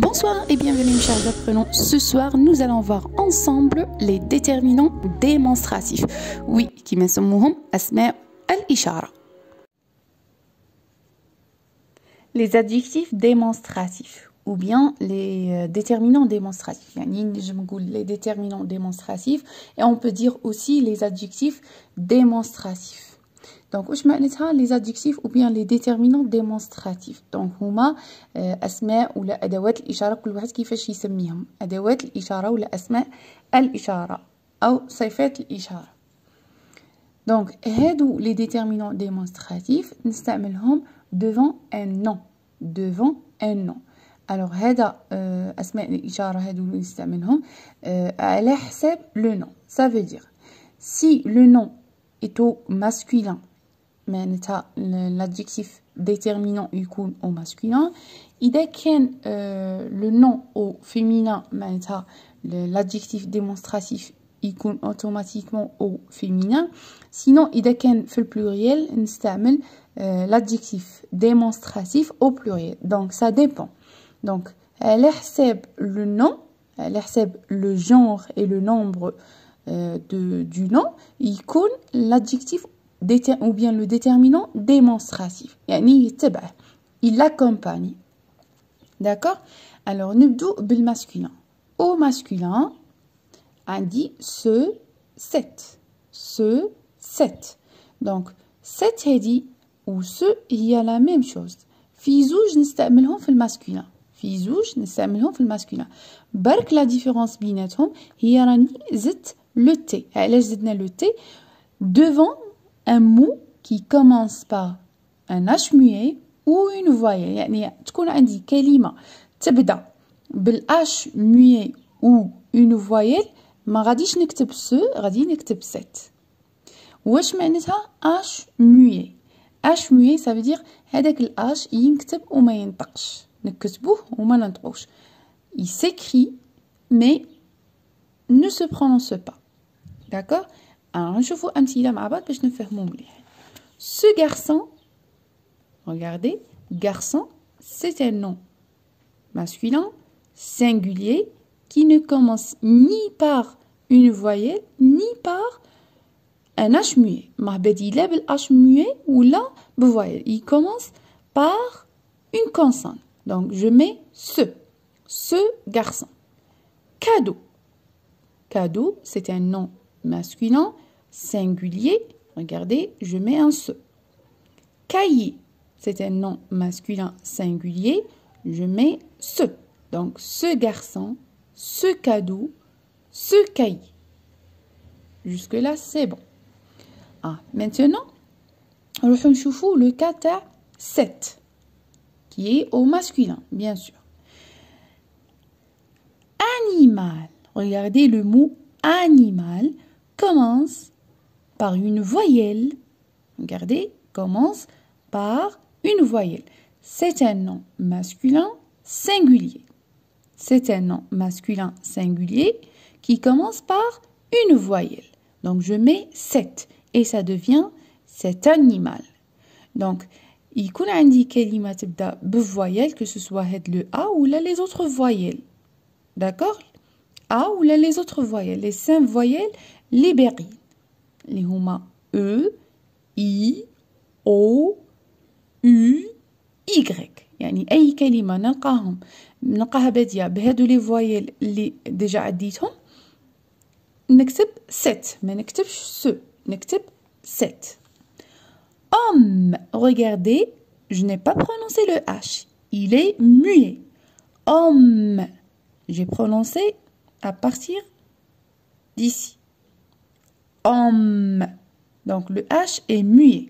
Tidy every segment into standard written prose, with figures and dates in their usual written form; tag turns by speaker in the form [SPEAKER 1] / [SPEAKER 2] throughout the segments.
[SPEAKER 1] Bonsoir et bienvenue mes chers apprenants. Ce soir, nous allons voir ensemble les déterminants démonstratifs. Oui, qui m'assommohum asma al-ishara. Les adjectifs démonstratifs ou bien les déterminants démonstratifs. Les déterminants démonstratifs et on peut dire aussi les adjectifs démonstratifs. Donc, واش معناتها les adjectifs ou bien les déterminants démonstratifs. Donc, هما أسماء ولا أدوات الإشارة كل واحد كيفاش يسميهم. أدوات الإشارة ولا أسماء الإشارة أو صفات الإشارة. Donc, هادو les déterminants démonstratifs نستعملهم devant un nom. Devant un nom. Alors, هذا أسماء الإشارة هادو نستعملهم على حساب le nom. Ça veut dire, si le nom est au masculin, l'adjectif déterminant يكون au masculin. إذا كان le nom au féminin, l'adjectif démonstratif يكون automatiquement au féminin. Sinon إذا كان في pluriel نستعمل l'adjectif démonstratif au pluriel. Donc ça dépend. Donc على حساب le nom, على حساب le genre et le nombre du nom يكون l'adjectif ou bien le déterminant démonstratif. يعني يتبعه, il l'accompagne. D'accord? Alors نبدو بالmasculin. Au masculin عندي ce, cette. Ce, cette. Donc cette هذه ou ce هي la même chose. في زوج نستعملهم في الماسكولين. في زوج نستعملهم في الماسكولين. برك لا ديفيرونس بيناتهم هي راني زدت le T. علاش زدنا le T? Devant un mot qui commence par un H muet ou une voyelle. يعني تكون عندي كلمة تبدأ بالH muet ou une voyelle, ما غاديش نكتب ce, غادي نكتب set. واش معناتها H muet? H muet ça veut dire هذاك الH ينكتب وما ينطقش. نكتبوه وما ننطقوش. Il s'écrit mais ne se prononce pas. D'accord? Alors, نشوفوا أمثلة مع بعض باش نفهموا مليح. Ce garçon, regardez, garçon, c'est un nom masculin, singulier, qui ne commence ni par une voyelle, ni par un H muet. ما بدي لا بالH muet ou là بvoyelle. Il commence par une consonne. Donc, je mets ce garçon. Cadeau. Cadeau, c'est un nom masculin, singulier. Regardez, je mets un ce. Cahier, c'est un nom masculin singulier. Je mets ce. Donc, ce garçon, ce cadeau, ce cahier. Jusque-là, c'est bon. Ah, maintenant, on va voir le cas de 7, qui est au masculin, bien sûr. Animal. Regardez le mot animal commence par une voyelle. Regardez, commence par une voyelle. C'est un nom masculin singulier. C'est un nom masculin singulier qui commence par une voyelle. Donc, je mets 7 et ça devient cet animal. Donc, il y a une كلمة تبدأ بvoyelle, que ce soit le A ou les autres voyelles. D'accord? A ou les autres voyelles, les 5 voyelles libérines. Les huma E, I, O, U, Y. يعني أي كلمة نلقاها بادية بهادو لي فويل اللي ديجا عديتهم نكتب 7 ما نكتبش سو نكتب 7. Homme, regardez, je n'ai pas prononcé le H. Il est muet. Homme. J'ai prononcé à partir d'ici. Homme. Donc le H est muet.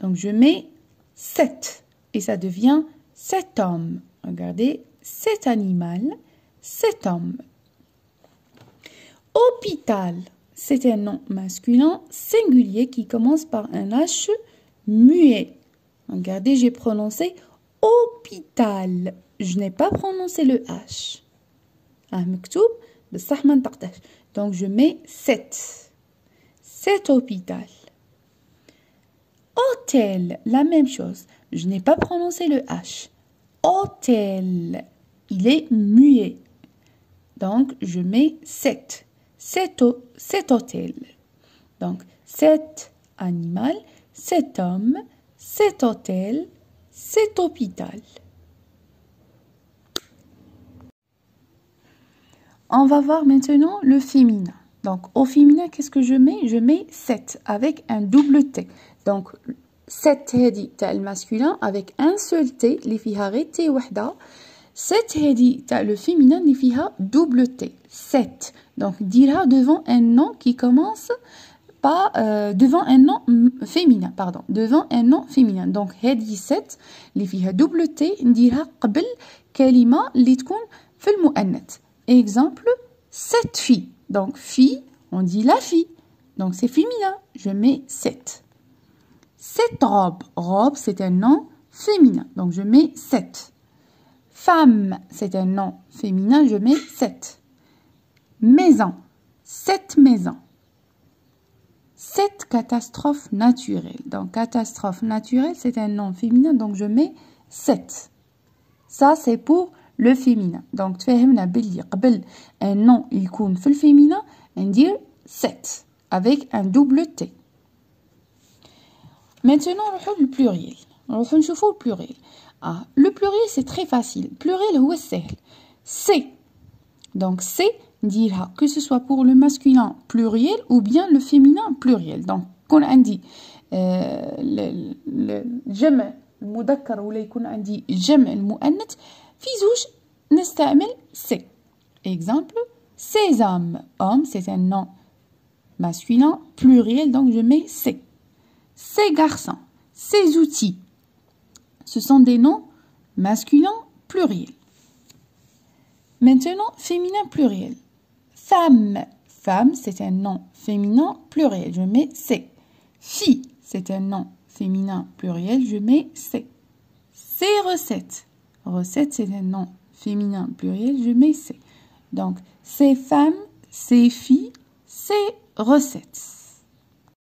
[SPEAKER 1] Donc je mets 7 et ça devient cet homme. Regardez, cet animal, cet homme. Hôpital, c'est un nom masculin singulier qui commence par un H muet. Regardez, j'ai prononcé hôpital. Je n'ai pas prononcé le H. Donc je mets 7. Cet hôpital. Hôtel, la même chose. Je n'ai pas prononcé le H. Hôtel. il est muet. Donc, je mets cet. Cet hôtel. Donc, cet animal, cet homme, cet hôtel, cet hôpital. On va voir maintenant le féminin. Donc, au féminin, qu'est-ce que je mets? Je mets cet avec un double T. Donc, cet هذه تاع الماسculin avec un seul T اللي فيها غير T وحده. Cet هذه تاع le féminin اللي فيها double T. Cet. Donc, dira devant un nom qui commence pas devant un nom féminin, pardon. Devant un nom féminin. Donc, هذه cet اللي فيها double T نديرها قبل كلمة اللي تكون في المؤنث. Exemple, cette fille. Donc, fille, on dit la fille. Donc, c'est féminin. Je mets cette. Cette robe. Robe, c'est un nom féminin. Donc, je mets cette. Femme, c'est un nom féminin. Je mets cette. Maison. Cette maison. Cette catastrophe naturelle. Donc, catastrophe naturelle, c'est un nom féminin. Donc, je mets cette. Ça, c'est pour le féminin. Donc, تفهمنا باللي قبل un nom يكون في الفيمينا ندير set avec un double T. Maintenant, نروحو للبلوريال. نروحو نشوفو البلوريال. Le pluriel, c'est très facile. Pluriel, هو السهل. C'est. Donc, c'est نديرها que ce soit pour le masculin pluriel ou bien le féminin pluriel. Donc, كون عندي الجمع المذكر ولا يكون عندي جمع المؤنث في زوج نستعمل c'est. Exemple, ces hommes. Homme, c'est un nom masculin pluriel, donc je mets c'est. Ces garçons, ces outils. Ce sont des noms masculins pluriels. Maintenant, féminin pluriel. Femme. Femme, c'est un nom féminin pluriel. Je mets c'est. Fille, c'est un nom féminin pluriel. Je mets c'est. Ces recettes. Recette, c'est un nom féminin pluriel. Je mets c'est. Donc, ces femmes, ces filles, ces recettes.